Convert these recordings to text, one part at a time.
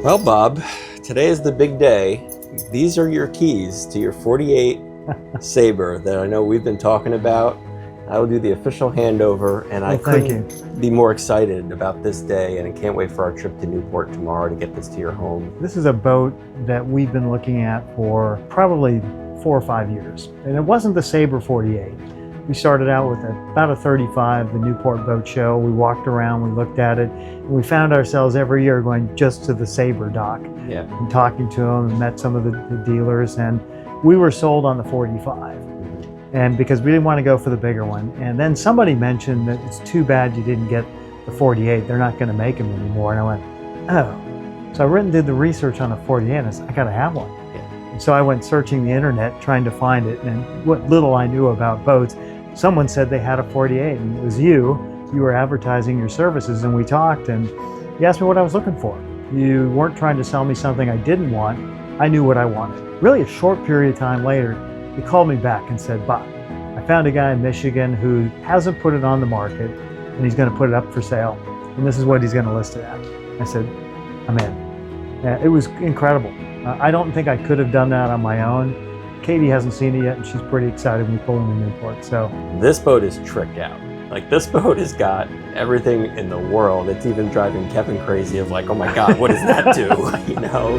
Well, Bob, today is the big day. These are your keys to your 48 Sabre that I know we've been talking about. I will do the official handover, and I couldn't be more excited about this day, and I can't wait for our trip to Newport tomorrow to get this to your home. This is a boat that we've been looking at for probably 4 or 5 years, and it wasn't the Sabre 48. We started out with about a 35, the Newport Boat Show. We walked around, we looked at it, and we found ourselves every year going just to the Sabre dock and talking to them, and met some of the dealers, and we were sold on the 45. And because we didn't want to go for the bigger one. And then somebody mentioned that it's too bad you didn't get the 48. They're not going to make them anymore. And I went, oh. So I went and did the research on the 48, and I said, I got to have one. And so I went searching the internet trying to find it, and what little I knew about boats, someone said they had a 48, and it was you. You were advertising your services, and we talked, and you asked me what I was looking for. You weren't trying to sell me something I didn't want. I knew what I wanted. Really a short period of time later, he called me back and said, Bob, I found a guy in Michigan who hasn't put it on the market, and he's going to put it up for sale, and this is what he's going to list it at. I said, I'm in. It was incredible. I don't think I could have done that on my own. Katie hasn't seen it yet, and she's pretty excited when we pull into Newport. So this boat is tricked out. Like, this boat has got everything in the world. It's even driving Kevin crazy of like, oh my God, what does that do? You know?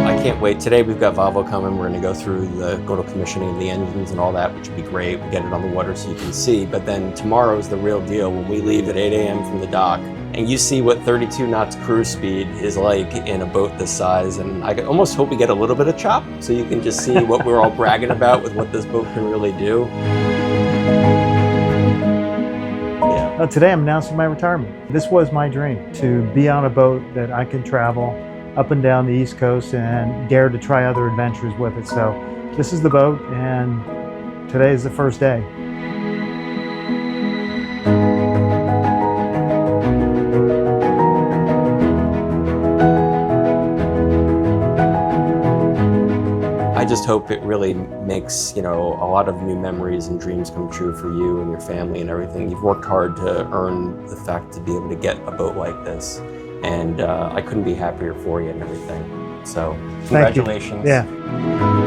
I can't wait. Today we've got Volvo coming. We're going to go to commissioning of the engines and all that, which would be great. We get it on the water so you can see. But then tomorrow's the real deal when we leave at 8 a.m. from the dock. And you see what 32 knots cruise speed is like in a boat this size. And I almost hope we get a little bit of chop so you can just see what we're all bragging about with what this boat can really do. Yeah. Today I'm announcing my retirement. This was my dream, to be on a boat that I can travel up and down the East Coast and dare to try other adventures with it. So this is the boat, and today is the first day. I just hope it really makes, you know, a lot of new memories and dreams come true for you and your family and everything. You've worked hard to earn the fact to be able to get a boat like this. And I couldn't be happier for you and everything. So congratulations. Thank you. Yeah.